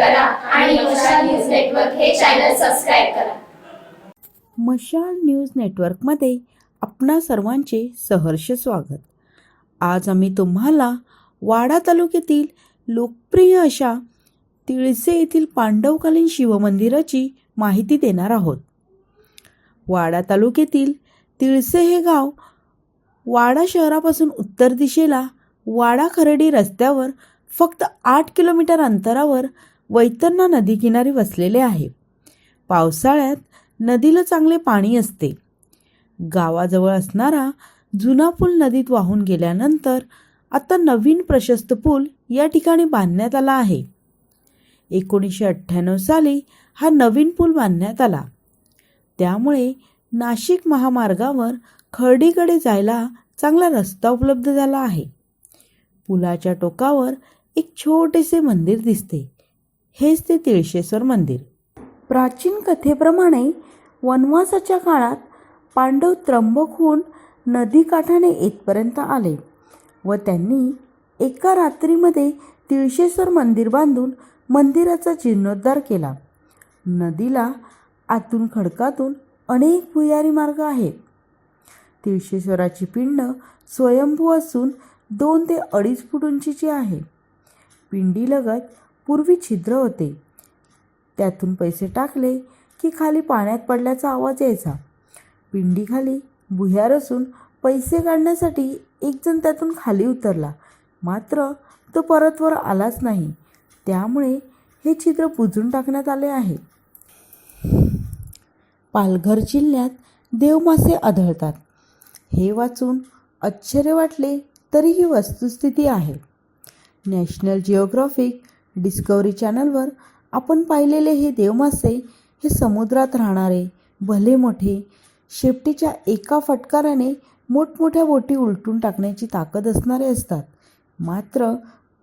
करा आणि मशाल न्यूज नेटवर्क हे चॅनल सबस्क्राइब करा. मशाल न्यूज नेटवर्कमध्ये आपणा सर्वांचे सहर्ष स्वागत. आज आम्ही तुम्हाला वाडा तालुक्यातील लोकप्रिय अशा तिळसे येथील पांडवकालीन शिवमंदिराची माहिती देणार आहोत. वाडा तालुक्यातील तिळसे हे गाव वाडा शहरापासून उत्तर दिशेला वाडा खर्डी रस्त्यावर फक्त 8 किलोमीटर अंतरावर वैतरणा नदीकिनारी वसलेले आहे. पावसाळ्यात नदीला चांगले पाणी असते. गावाजवळ असणारा जुना पूल नदीत वाहून गेल्यानंतर आता नवीन प्रशस्त पूल या ठिकाणी बांधण्यात आला आहे. 1998 साली हा नवीन पूल बांधण्यात आला. त्यामुळे नाशिक महामार्गावर खर्डीकडे जायला चांगला रस्ता उपलब्ध झाला आहे. पुलाच्या टोकावर एक छोटेसे मंदिर दिसते. हेच ते तिळशेश्वर मंदिर. प्राचीन कथेप्रमाणे वनवासाच्या काळात पांडव त्र्यंबक होऊन नदीकाठाने येथपर्यंत आले व त्यांनी एका रात्रीमध्ये तिळशेश्वर मंदिर बांधून मंदिराचा जीर्णोद्धार केला. नदीला आतून खडकातून अनेक भुयारी मार्ग आहेत. तिळशेश्वराची पिंड स्वयंभू असून 2 ते 2.5 फूट उंचीची आहे. पिंडीलगत पूर्वी छिद्र होते. त्यातून पैसे टाकले की खाली पाण्यात पडल्याचा आवाज यायचा. पिंडीखाली भुयार असून पैसे काढण्यासाठी एक जण त्यातून खाली उतरला, मात्र तो परतवर आलाच नाही. त्यामुळे हे छिद्र बुजवून टाकण्यात आले आहे. पालघर जिल्ह्यात देवमासे आढळतात. हे वाचून आश्चर्य वाटले तरी ही वस्तुस्थिती आहे. नॅशनल जिओग्राफिक डिस्कवरी चॅनलवर आपण पाहिलेले हे देवमासे हे समुद्रात राहणारे भले मोठे, शेपटीच्या एका फटकाराने मोठमोठ्या बोटी उलटून टाकण्याची ताकद असणारे असतात. मात्र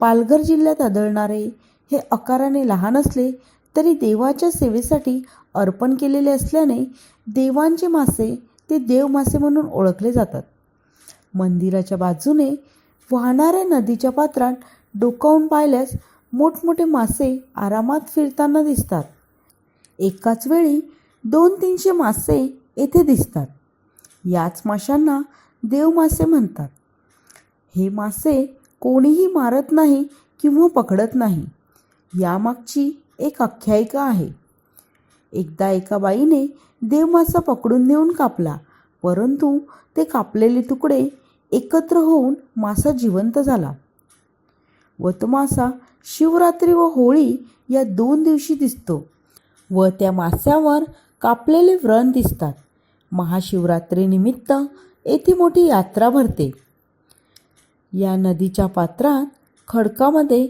पालघर जिल्ह्यात आढळणारे हे आकाराने लहान असले तरी देवाच्या सेवेसाठी अर्पण केलेले असल्याने देवांचे मासे ते देवमासे म्हणून ओळखले जातात. मंदिराच्या बाजूने वाहणाऱ्या नदीच्या पात्रात डोकावून पाहिल्यास मोठमोठे मासे आरामात फिरताना दिसतात. एकाच वेळी 200-300 मासे येथे दिसतात. याच माशांना देवमासे म्हणतात. हे मासे कोणीही मारत नाही किंवा पकडत नाही. यामागची एक आख्यायिका आहे. एकदा एका बाईने देवमासा पकडून नेऊन कापला, परंतु ते कापलेले तुकडे एकत्र होऊन मासा जिवंत झाला व तो मासा शिवरात्री व होळी या 2 दिवशी दिसतो व त्या मास्यावर कापलेले व्रण दिसतात. महाशिवरात्रीनिमित्त येथे मोठी यात्रा भरते. या नदीच्या पात्रात खडकामध्ये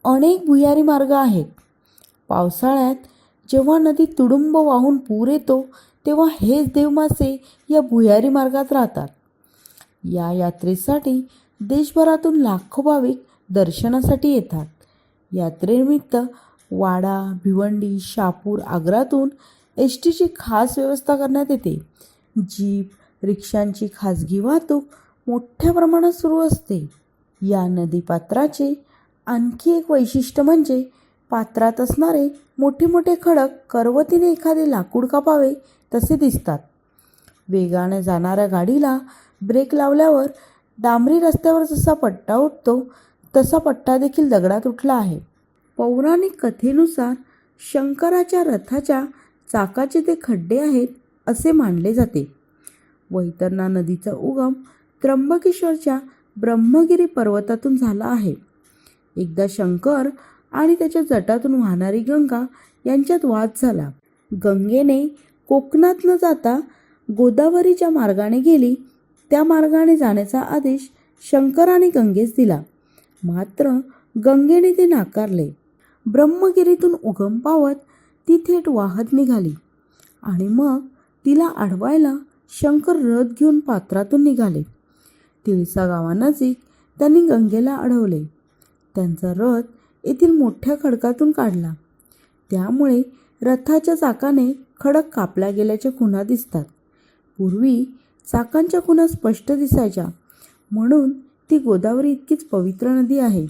अनेक भुयारी मार्ग आहेत. पावसाळ्यात जेव्हा नदी तुडुंब वाहून पूर येतो तेव्हा हेच देवमासे या भुयारी मार्गात राहतात. या यात्रेसाठी देशभरातून लाखो भाविक दर्शनासाठी येतात. यात्रेनिमित्त वाडा, भिवंडी, शहापूर, आग्रातून एसटीची खास व्यवस्था करण्यात येते. जीप, रिक्षांची खाजगी वाहतूक मोठ्या प्रमाणात सुरू असते. या नदीपात्राचे आणखी एक वैशिष्ट्य म्हणजे पात्रात असणारे मोठे मोठे खडक करवतीने एखादे लाकूड कापावे तसे दिसतात. वेगाने जाणाऱ्या गाडीला ब्रेक लावल्यावर डांबरी रस्त्यावर जसा पट्टा उठतो तसा पट्टा देखील दगडात उठला आहे. पौराणिक कथेनुसार शंकराच्या रथाच्या चाकाचे ते खड्डे आहेत असे मानले जाते. वैतरणा नदीचा उगम त्र्यंबकेश्वरच्या ब्रह्मगिरी पर्वतातून झाला आहे. एकदा शंकर आणि त्याच्या जटातून वाहणारी गंगा यांच्यात वाद झाला. गंगेने कोकणात न जाता गोदावरीच्या मार्गाने गेली. त्या मार्गाने जाण्याचा आदेश शंकराने गंगेस दिला, मात्र गंगेने ते नाकारले. ब्रह्मगिरीतून उगम पावत ती थेट वाहत निघाली आणि मग तिला अडवायला शंकर रथ घेऊन पात्रातून निघाले. तिळसा गावानजीक त्यांनी गंगेला अडवले. त्यांचा रथ येथील मोठ्या खडकातून काढला. त्यामुळे रथाच्या चाकाने खडक कापला गेल्याच्या खुणा दिसतात. पूर्वी चाकांच्या खुणा स्पष्ट दिसायच्या, म्हणून ती गोदावरी इतकीच पवित्र नदी आहे.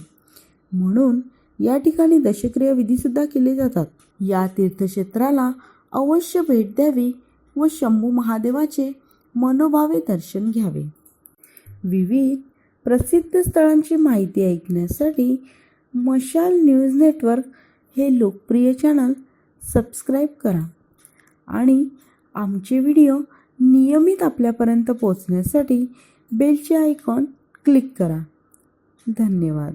म्हणून या ठिकाणी दशक्रिया विधीसुद्धा केले जातात. या तीर्थक्षेत्राला अवश्य भेट द्यावी व शंभू महादेवाचे मनोभावे दर्शन घ्यावे. विविध प्रसिद्ध स्थळांची माहिती ऐकण्यासाठी मशाल न्यूज नेटवर्क हे लोकप्रिय चॅनल सबस्क्राईब करा आणि आमचे व्हिडिओ नियमित आपल्यापर्यंत पोहोचण्यासाठी बेलचे आयकॉन क्लिक करा. धन्यवाद.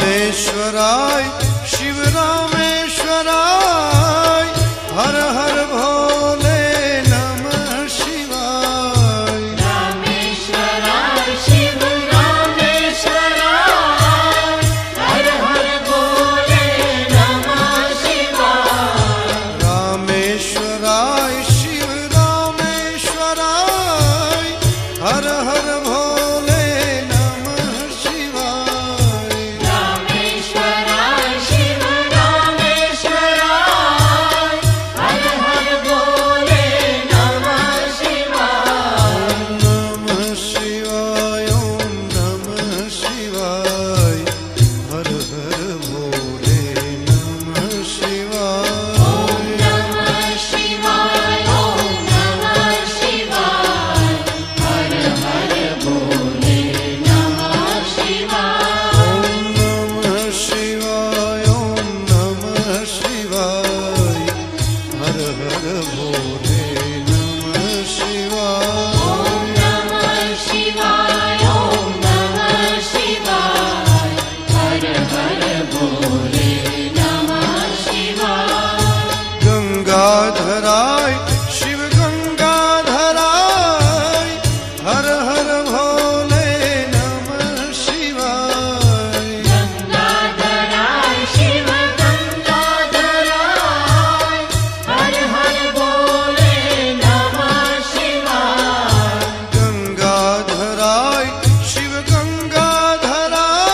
रामेश्वराय शिव रामेश्वराय हर हर भोले नमः शिवाय. रामेश्वराय शिव रामेश्वराय हर हर भोले नमः शिवाय. रामेश्वराय शिव रामेश्वराय हर हर भोले नमः शिवाय. रामेश्वराय शिव रामेश्वराय हर हर भोले नमः शिवाय. नमः शिवाय ओम नमः शिवाय हर हर भोले नमः शिवाय. ओम नमः शिवाय ओम नमः शिवाय हर हर भोले नमः शिवाय. ओम नमः शिवाय ओम नमः शिवाय हर हर भोले नमः शिवाय. ओम नमः शिवाय ओम नमः शिवाय हर हर भोले नमः शिवाय. गंगाधराय शिव गंगाधराय हर हर भोले नमः शिवाय. गंगाधराय शिव गंगाधराय हर हर भोले नमः शिवाय. गंगाधराय शिव गंगाधराय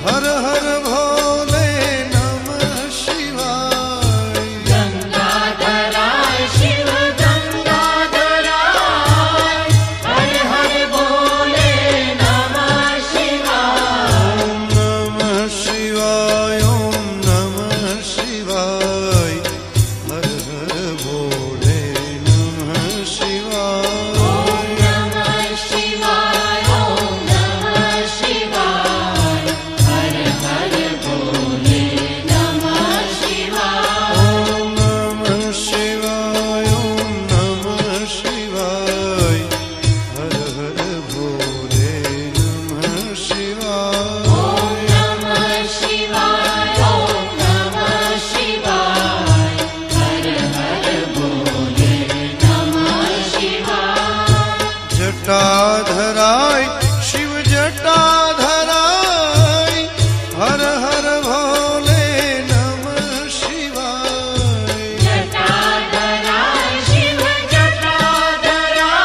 हर हर भोले नमः शिवाय. गंगाधराय शिव गंगाधराय हर हर भोले नमः शिवाय. नमः शिवाय ओम नमः शिवाय हर हर भोले नमः शिवाय. ओम नमः शिवाय ओम नमः शिवाय हर हर भोले नमः शिवाय. ओम नमः शिवाय ओम नमः शिवाय हर हर भोले नमः शिवाय. ओम नमः शिवाय ओम नमः शिवाय हर हर भोले नमः शिवाय. जटाधराय शिव जटाधराय हर हर भोले नमः शिवाय. जटाधराय शिव जटाधराय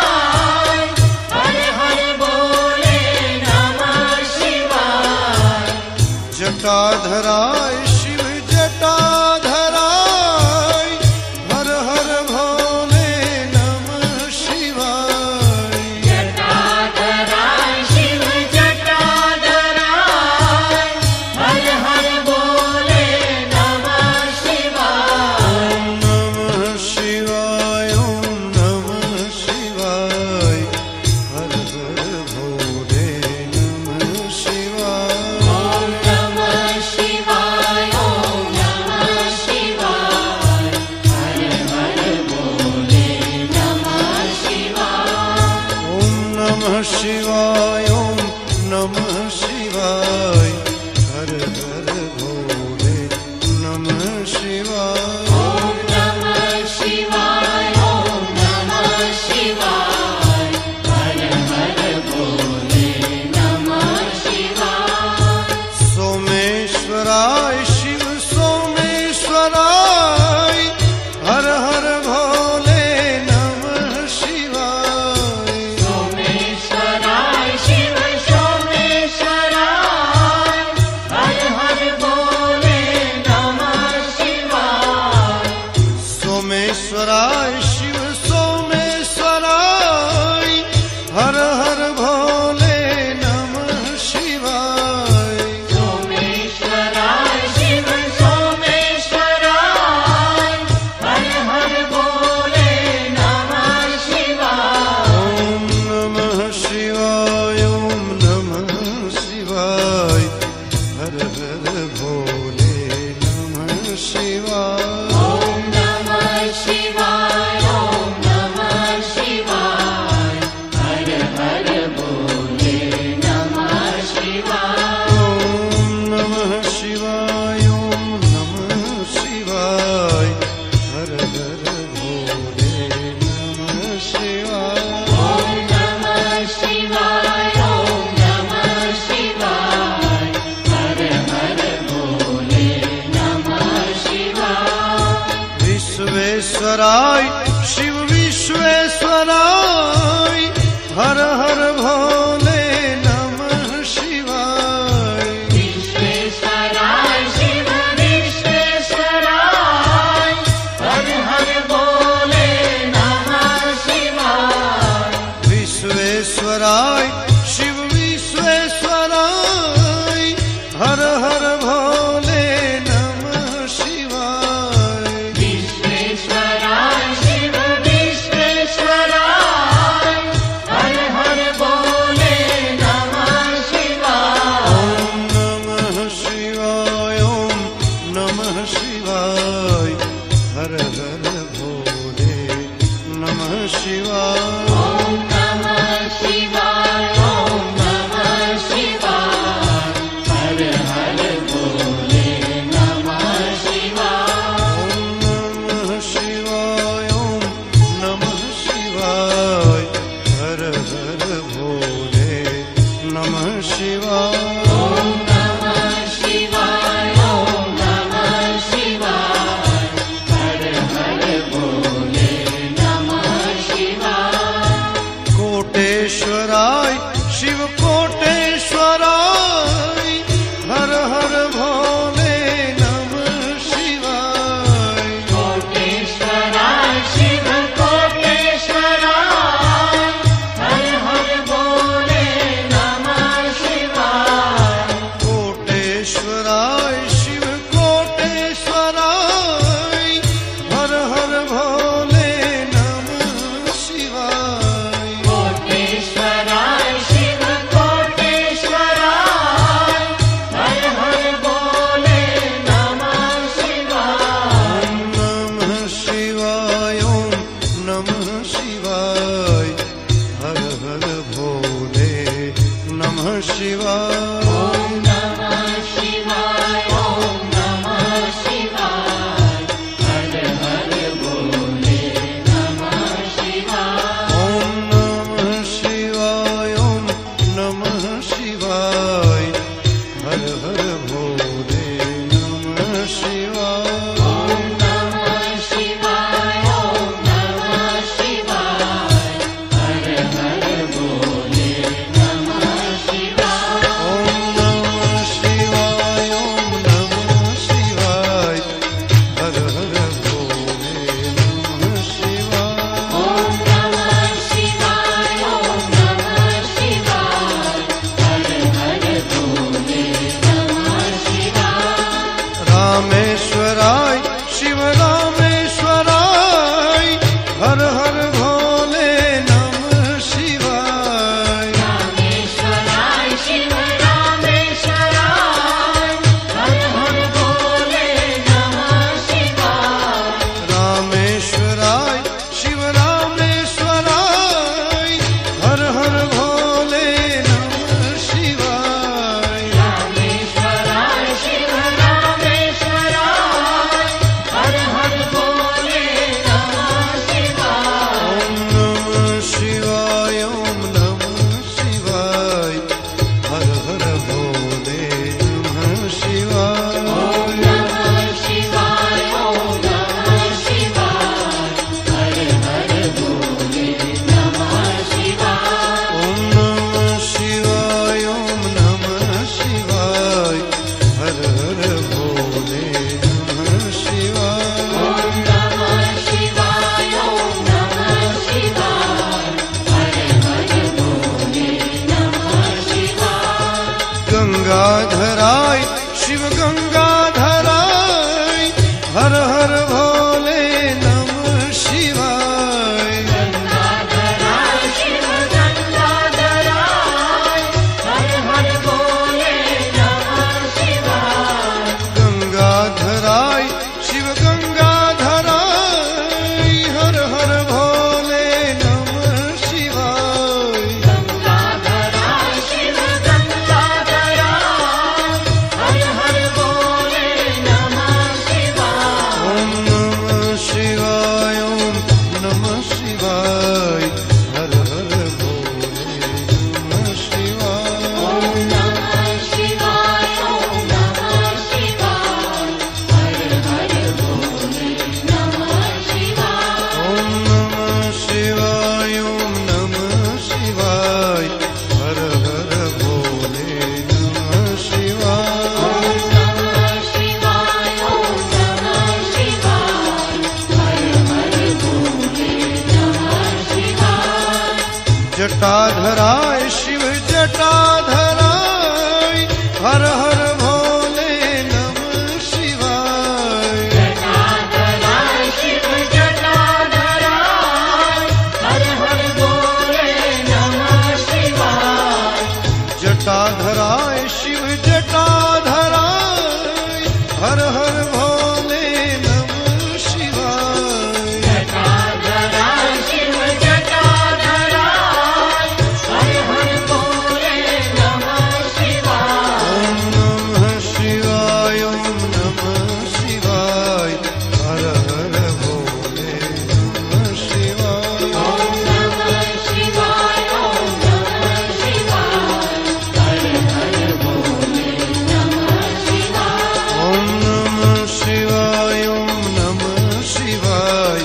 हर हर भोले नमः शिवाय. जटाधराय शिव जटाधराय हर हर भोले नमः शिवाय. जटाधराय शिव जटाधराय हर हर भोले नमः शिवाय. नमः शिवाय ओम नमः शिवाय हर हर शिवाय ओम नमः शिवाय हर हर भोले नमः शिवाय ओम नमः शिवाय ओम नमः शिवाय हर हर भोले नमः शिवाय सोमेश्वराय शिव सोमेश्वराय हर हर भोले नमः शिवाय सोमेश्वराय शिव सोमेश्वराय हर हर भोले नमः शिवाय सोमेश्वराय शिव सोमेश्वराय हर हर भोले नमः शिवाय सोमेश्वराय शिव सोमेश्वराय हर हर भोले नमः शिवाय ओम नमः शिवाय ओम नमः शिवाय हर हर भोले नमः शिवाय ओम नमः शिवाय ओम नमः शिवाय हर हर भोले नमः शिवाय ओम नमः शिवाय ओम नमः शिवाय हर हर भोले नमः शिवाय ओम नमः शिवाय ओम नमः शिवाय हर हर भोले नमः शिवाय विश्वेश्वराय शिव विश्वेश्वराय हर हर भोले नमः शिवाय विश्वेश्वराय शिव विश्वेश्वराय हर हर भोले नमः शिवाय विश्वेश्वराय शिव विश्वेश्वराय हर हर भोले नमः शिवाय विश्वेश्वराय शिव विश्वेश्वराय हर हर भोले नमः शिवाय ओम नमः शिवाय ओम नमः शिवाय हर हर भोले नमः शिवाय ओम नमः शिवाय ओम नमः शिवाय हर हर भोले नमः शिवाय ओम नमः शिवाय ओम नमः शिवाय हर हर भोले नमः शिवाय ओम नमः शिवाय ओम नमः शिवाय हर हर भोले नमः शिवाय कोटेश्वराय शिव कोटेश्वराय हर हर भोले नमः शिवाय कोटेश्वराय शिव कोटेश्वराय हर हर भोले नमः शिवाय कोटेश्वराय शिव कोटेश्वराय हर हर भोले नमः शिवाय कोटेश्वराय शिव कोटेश्वराय हर हर भोले नमः शिवाय नमः शिवाय ओम नमः शिवाय हर हर भोले नमः शिवाय ओम नमः शिवाय ओम नमः शिवाय हर हर भोले नमः शिवाय ओम नमः शिवाय ओम नमः शिवाय हर हर भोले नमः शिवाय ओम नमः शिवाय ओम नमः शिवाय हर हर भोले नमः शिवाय ओम जटाधराय शिव जटाधराय हर हर भोले नमः शिवाय जटाधराय शिव जटाधराय हर हर भोले नमः शिवाय जटाधराय शिव जटाधराय हर हर भोले नमः शिवाय जटाधराय शिव जटाधराय हर हर भोले नमः शिवाय ओम नमः शिवाय ओम नमः शिवाय हर हर भोले नमः शिवाय ओम नमः शिवाय ओम नमः शिवाय हर हर भोले नमः शिवाय ओम नमः शिवाय ओम नमः शिवाय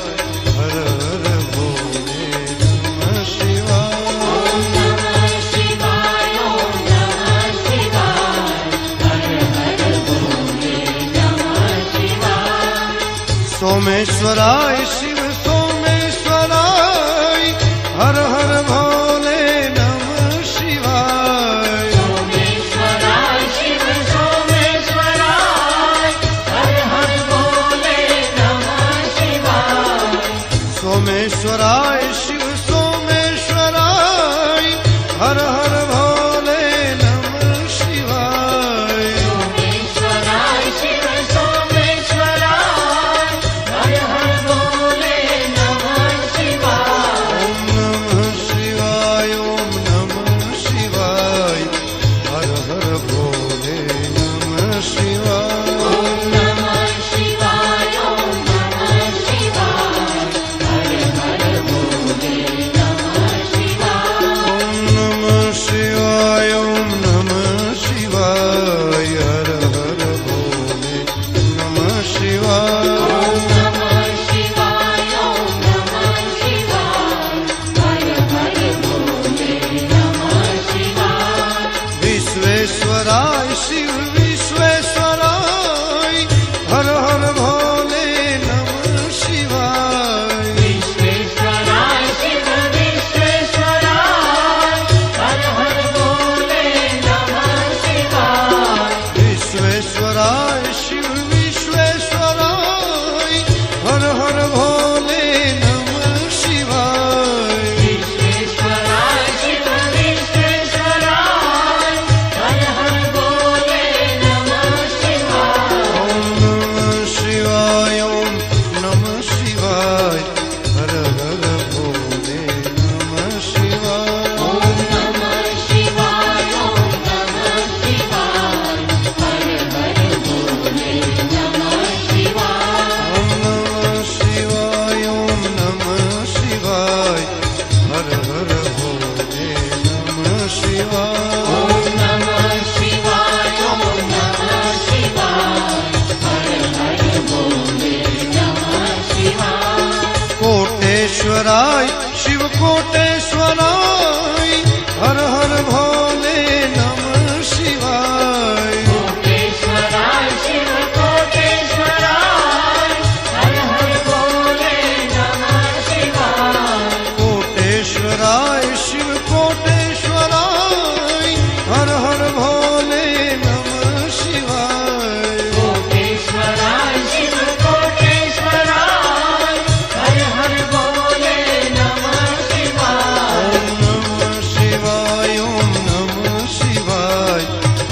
हर हर भोले नमः शिवाय ओम नमः शिवाय ओम नमः शिवाय हर हर भोले नमः शिवाय सोमेश्वराय शिव सोमेश्वराय हर हर भोले नमः शिवाय सोमेश्वराय शिव सोमेश्वराय हर हर भोले नमः शिवाय सोमेश्वराय शिव सोमेश्वराय हर हर भोले नमः शिवाय सोमेश्वराय शिव सोमेश्वराय हर हर भोले नमः शिवाय ओम नमः शिवाय ओम नमः शिवाय हर हर भोले नमः शिवाय ओम नमः शिवाय ओम नमः शिवाय हर हर भोले नमः शिवाय ओम नमः शिवाय ओम नमः शिवाय हर हर भोले नमः शिवाय ओम नमः शिवाय ओम नमः शिवाय हर हर भोले नमः शिवाय विश्वेश्वराय शिव विश्वेश्वराय हर हर भोले नमः शिवाय विश्वेश्वराय शिव विश्वेश्वराय हर हर भोले नमः शिवाय विश्वेश्वराय शिव विश्वेश्वराय हर हर भोले नमः शिवाय विश्वेश्वराय शिव विश्वेश्वराय हर हर भोले नमः शिवाय ओम नमः शिवाय ओम नमः शिवाय हर हर भोले नमः शिवाय ओम नमः शिवाय ओम नमः शिवाय हर हर भोले नमः शिवाय ओम नमः शिवाय ओम नमः शिवाय हर हर भोले नमः शिवाय ओम नमः शिवाय ओम नमः शिवाय हर हर भोले नमः शिवाय कोटेश्वराय शिव कोटेश्वराय हर हर भोले नमः शिवाय कोटेश्वराय शिव कोटेश्वराय हर हर भोले नमः शिवाय कोटेश्वराय शिव कोटेश्वराय हर हर भोले नमः शिवाय कोटेश्वराय शिव कोटेश्वराय हर हर भोले नमः शिवाय ओम नमः शिवाय ओम नमः शिवाय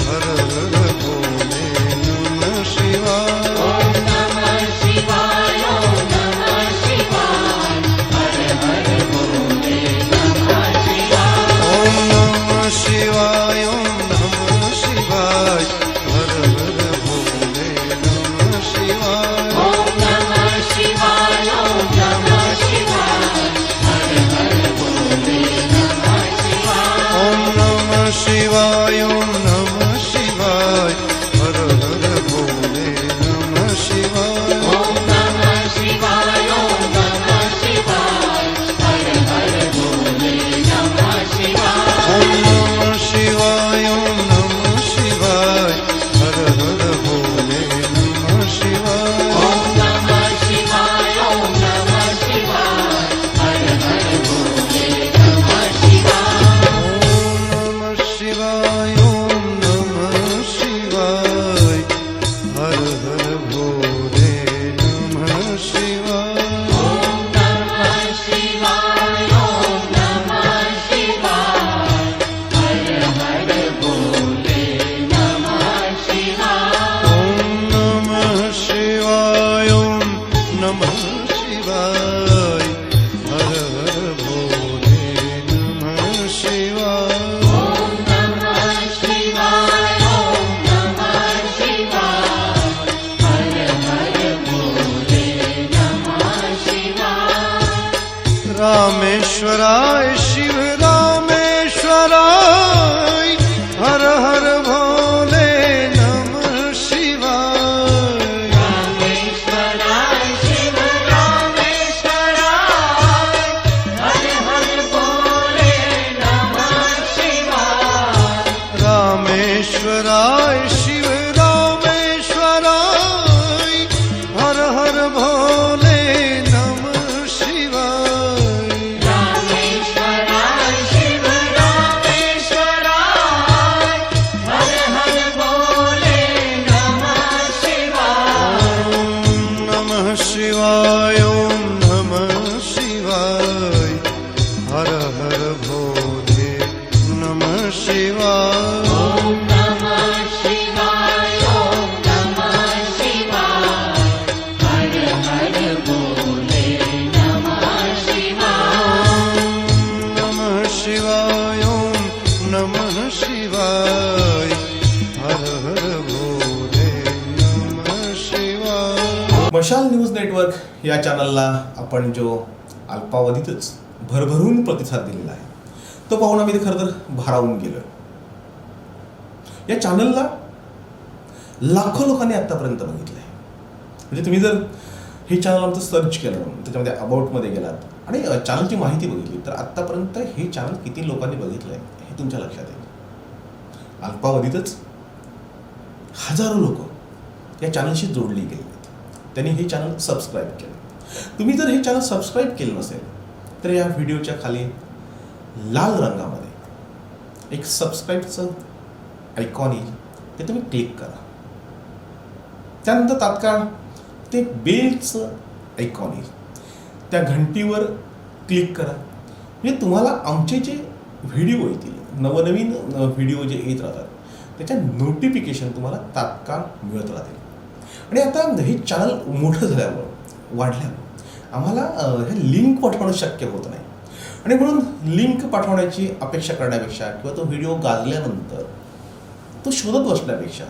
हर हर भोले नमः शिवाय ओम नमः शिवाय ओम नमः शिवाय हर हर भोले नमः शिवाय ओम नमः शिवाय ओम नमः शिवाय हर हर भोले नमः शिवाय ओम नमः शिवाय ओम नमः शिवाय हर हर भोले नमः शिवाय ओम नमः शिवाय ओम नमः शिवाय हर हर भोले नमः शिवाय ओम नमः शिवाय ओम नमः शिवाय हर हर भोले नमः शिवाय ओम नमः शिवाय ओम नमः शिवाय हर हर भोले नमः शिवाय ओम नमः शिवाय ओम नमः शिवाय हर हर भोले नमः शिवाय शिवराय शिव रामेश्वराय हर हर भोले नमः शिवाय रामेश्वराय शिव रामेश्वराय हर हर भोले नमः शिवाय रामेश्वराय शिव रामेश्वराय हर हर भोले नमः शिवाय रामेश्वराय शिव रामेश्वराय हर हर भोले नमः शिवाय नमः शिवाय ओम नमः शिवाय हर हर भोले नमः शिवाय ओम नमः शिवाय ओम नमः शिवाय हर हर भोले नमः शिवाय नमः शिवाय ओम नमः शिवाय हर हर भोले नमः शिवाय मशाल न्यूज नेटवर्क या चॅनलला आपण जो अल्पावधीतच भरभरून प्रतिसाद दिलेला आहे तो पाहून आम्ही खरं तर भारावून गेलो. या चॅनलला लाखो लोकांनी आत्तापर्यंत बघितलं आहे. म्हणजे तुम्ही जर हे चॅनल आमचं सर्च केलं, त्याच्यामध्ये अबाउटमध्ये गेलात आणि चॅनलची माहिती बघितली तर आत्तापर्यंत हे चॅनल किती लोकांनी बघितलं आहे हे तुमच्या लक्षात येईल. अल्पावधीतच हजारो लोक या चॅनलशी जोडली गेली आहेत. त्यांनी हे चॅनल सबस्क्राईब केलं. तुम्ही जर हे चॅनल सबस्क्राईब केलं नसेल तर या व्हिडिओच्या खाली लाल रंगामध्ये एक सबस्क्राईबचं आयकॉन येईल, ते तुम्ही क्लिक करा. त्यानंतर तात्काळ ते बेलचं आयकॉन येईल, त्या घंटीवर क्लिक करा. म्हणजे तुम्हाला आमचे जे व्हिडिओ येतील, नवनवीन व्हिडिओ जे येत राहतात त्याच्या नोटिफिकेशन तुम्हाला तात्काळ मिळत राहतील. आणि आता हे चॅनल मोठं झाल्यावर, वाढल्यावर आम्हाला ह्या लिंक पाठवणं शक्य होत नाही. आणि म्हणून लिंक पाठवण्याची अपेक्षा करण्यापेक्षा किंवा तो व्हिडिओ गाजल्यानंतर तो शोधत बसण्यापेक्षा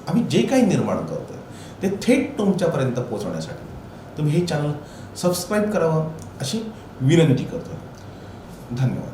आम्ही जे काही निर्माण करतो ते थेट तुमच्यापर्यंत पोहोचवण्यासाठी तुम्ही हे चॅनल सबस्क्राईब करावं अशी विनंती करतो. धन्यवाद.